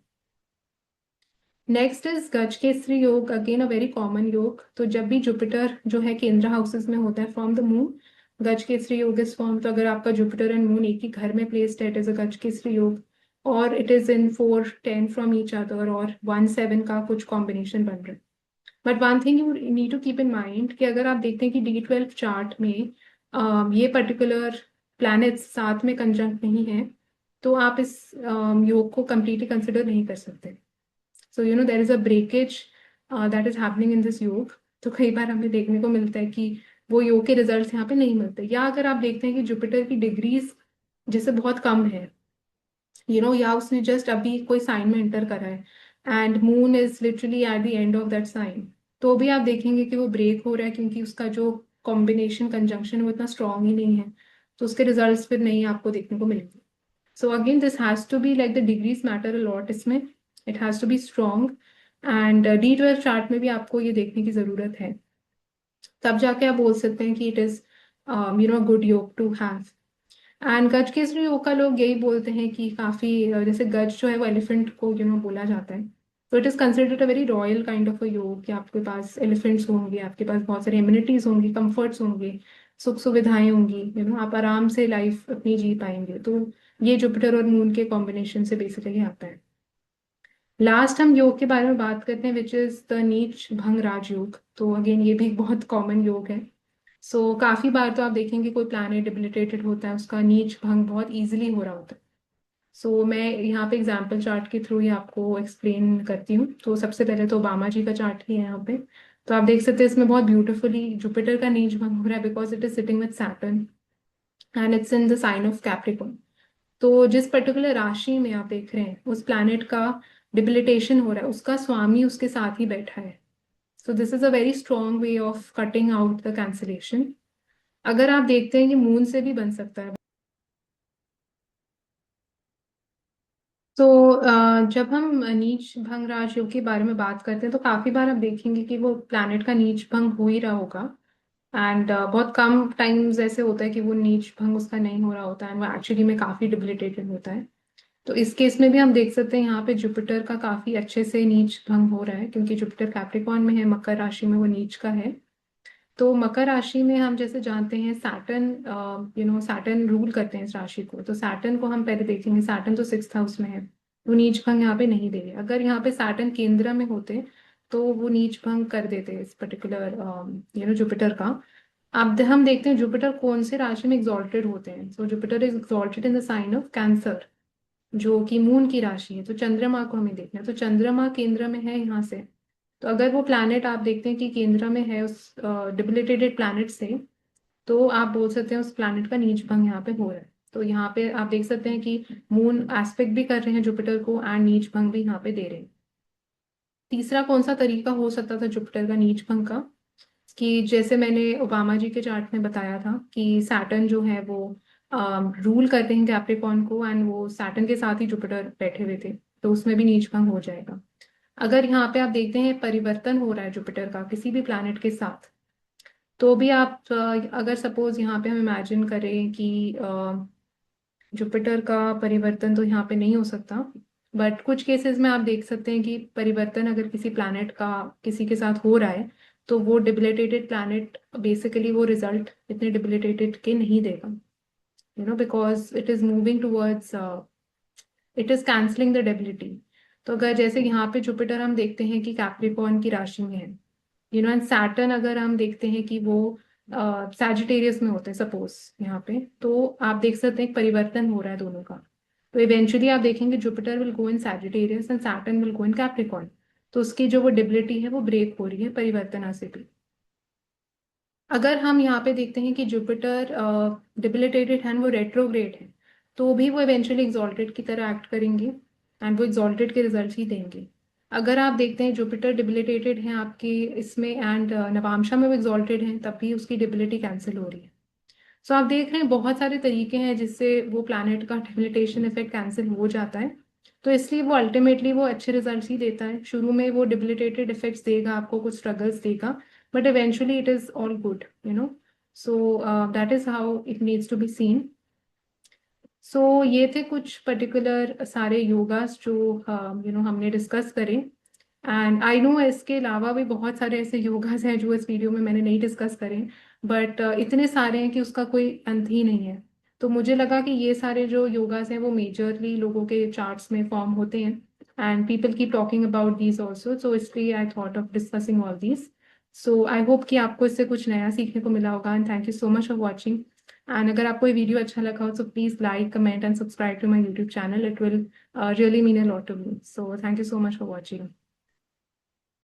Next is Gajakesari yog, again a very common योग। तो जब भी जुपिटर जो है केंद्र हाउसेस में होता है फ्रॉम द मून, गजकेसरी योग इज फॉर्म। तो अगर आपका जुपिटर एंड मून एक ही घर में प्लेस्ड है, इट इज अ गजकेसरी योग। और it is in 4-10 from each other, और 1-7 का कुछ कॉम्बिनेशन बन रहा है। But one thing you need to keep in mind कि अगर आप देखते हैं कि D12 चार्ट में ये पर्टिकुलर प्लैनेट्स साथ में कंजंक्ट नहीं है, तो आप इस योग को कंप्लीटली कंसिडर नहीं कर सकते। So there is a breakage that is happening in this yog. तो कई बार हमें देखने को मिलता है कि वो योग के रिजल्ट्स यहाँ पे नहीं मिलते। या अगर आप देखते हैं कि जुपिटर की डिग्रीज जैसे बहुत कम है, या उसने जस्ट अभी कोई साइन में एंटर करा है and moon is literally at the end of that sign, तो भी आप देखेंगे कि वो ब्रेक हो रहा है क्योंकि उसका जो कॉम्बिनेशन कंजंक्शन वो इतना स्ट्रांग ही नहीं है। तो उसके रिजल्ट्स फिर नहीं आपको देखने को मिलेंगे। So again this has to be like the degrees matter a lot इसमें, it has to be strong. And D12 chart में भी आपको ये देखने की जरूरत है, तब जाके आप बोल सकते हैं कि इट इज गुड योग टू हैव। एंड गज केसरी योग का लोग यही बोलते हैं कि काफी जैसे गज जो है वो एलिफेंट को बोला जाता है, तो it is considered a very royal kind of a योग कि आपके पास एलिफेंट्स होंगे, आपके पास बहुत सारे एमिनिटीज होंगी, कंफर्ट्स होंगे, सुख सुविधाएं होंगी, आप आराम से लाइफ अपनी जी पाएंगे। तो ये जुपिटर और मून के कॉम्बिनेशन से बेसिकली आता है। लास्ट हम योग के बारे में बात करते हैं विच इज द नीच भंग राजयोग। तो अगेन ये भी एक बहुत कॉमन योग है। सो काफी बार तो आप देखेंगे कोई प्लैनेट डिबिलिटेटेड होता है, उसका नीच भंग बहुत इजीली हो रहा होता है। सो मैं यहाँ पे एग्जाम्पल चार्ट के थ्रू ही आपको एक्सप्लेन करती हूँ। तो सबसे पहले तो ओबामा जी का चार्ट ही है यहाँ पे। तो आप देख सकते हैं इसमें बहुत ब्यूटीफुली जुपिटर का नीच भंग हो रहा है because it is sitting with Saturn and it's in the sign of Capricorn. तो जिस पर्टिकुलर राशि में आप देख रहे हैं उस प्लैनेट का डिबिलिटेशन हो रहा है, उसका स्वामी उसके साथ ही बैठा है। So this is a very strong way of cutting out the cancellation. अगर आप देखते हैं कि मून से भी बन सकता है। तो जब हम नीच भंग राजयोग के बारे में बात करते हैं तो काफी बार आप देखेंगे कि वो प्लैनेट का नीच भंग हो ही रहा होगा। एंड बहुत कम टाइम्स ऐसे होता है कि वो नीच भंग उसका नहीं हो रहा होता है, वो एक्चुअली में काफी डिबिलिटेटेड होता है। तो इस केस में भी हम देख सकते हैं यहाँ पे जुपिटर का काफी अच्छे से नीच भंग हो रहा है, क्योंकि जुपिटर कैप्रिकॉर्न में है, मकर राशि में वो नीच का है। तो मकर राशि में हम जैसे जानते हैं सैटर्न, सैटर्न रूल करते हैं इस राशि को। तो सैटर्न को हम पहले देखेंगे, सैटर्न तो 6th हाउस में है, वो नीच भंग यहाँ पे नहीं देंगे। अगर यहाँ पे सैटर्न केंद्र में होते तो वो नीच भंग कर देते इस पर्टिकुलर जुपिटर का। अब हम देखते हैं जुपिटर कौन से राशि में एग्जॉल्टेड होते हैं। So Jupiter is exalted in the sign of Cancer, जो कि मून की राशि है। तो चंद्रमा को हमें देखना है, तो चंद्रमा केंद्र में है यहाँ से। तो अगर वो प्लैनेट आप देखते हैं कि केंद्र में है उस डिबिलिटेटेड प्लैनेट से, तो आप बोल सकते हैं उस प्लैनेट का नीच भंग यहाँ पे हो रहा है। तो यहाँ पे आप देख सकते हैं कि मून एस्पेक्ट भी कर रहे हैं जुपिटर को एंड नीच भंग भी यहाँ पे दे रहे हैं। तीसरा कौन सा तरीका हो सकता था जुपिटर का नीच भंग का, कि जैसे मैंने ओबामा जी के चार्ट में बताया था कि सैटर्न जो है वो रूल करते हैं कैप्रिकॉर्न को, एंड वो सैटर्न के साथ ही जुपिटर बैठे हुए थे, तो उसमें भी नीच भंग हो जाएगा। अगर यहाँ पे आप देखते हैं परिवर्तन हो रहा है जुपिटर का किसी भी प्लैनेट के साथ, तो भी आप अगर सपोज यहाँ पे हम इमेजिन करें कि जुपिटर का परिवर्तन तो यहाँ पे नहीं हो सकता, बट कुछ केसेस में आप देख सकते हैं कि परिवर्तन अगर किसी प्लैनेट का किसी के साथ हो रहा है, तो वो डिबिलिटेटेड प्लैनेट बेसिकली वो रिजल्ट इतने डिबिलिटेटेड के नहीं देगा, because it is moving towards, it is cancelling the debility. तो अगर जैसे यहाँ पे जुपिटर हम देखते हैं कि कैप्रिकॉर्न की राशि में है, एंड सैटर्न अगर हम देखते हैं कि वो सैजिटेरियस में होते हैं सपोज यहाँ पे, तो आप देख सकते हैं एक परिवर्तन हो रहा है दोनों का। तो इवेंचुअली आप देखेंगे Jupiter will go in Sagittarius and Saturn will go in Capricorn. तो उसकी जो वो डिबिलिटी है वो ब्रेक हो रही है परिवर्तना से भी। अगर हम यहाँ पे देखते हैं कि जुपिटर डिबिलिटेटेड है, वो रेट्रोग्रेड है, तो भी वो इवेंचुअली एग्जॉल्टेड की तरह एक्ट करेंगे एंड वो एग्जॉल्टेड के रिजल्ट ही देंगे। अगर आप देखते हैं जुपिटर डिबिलिटेटेड है आपकी इसमें एंड नवांशा में वो एग्जॉल्टेड है, तब भी उसकी डिबिलिटी कैंसिल हो रही है। सो आप देख रहे हैं बहुत सारे तरीके हैं जिससे वो प्लैनेट का डिबिलिटेशन इफेक्ट कैंसिल हो जाता है। तो इसलिए वो अल्टीमेटली वो अच्छे रिजल्ट्स ही देता है। शुरू में वो डिबिलिटेटेड इफेक्ट्स देगा, आपको कुछ स्ट्रगल्स देगा, but eventually it is all good, so that is how it needs to be seen. So ये थे कुछ पर्टिकुलर सारे योगास जो हमने डिस्कस करे। एंड आई नो इसके अलावा भी बहुत सारे ऐसे योगास हैं जो इस वीडियो में मैंने नहीं डिस्कस करे, बट इतने सारे हैं कि उसका कोई अंत ही नहीं है। तो मुझे लगा कि ये सारे जो योगास हैं वो मेजरली लोगों के चार्ट्स में फॉर्म होते हैं, and people keep talking about these also, so इसलिए I thought of discussing all these. So I hope कि आपको इससे कुछ नया सीखने को मिला होगा, and thank you so much for watching. And अगर आपको ये वीडियो अच्छा लगा हो तो please like, comment and subscribe to my YouTube channel, it will really mean a lot to me. So thank you so much for watching.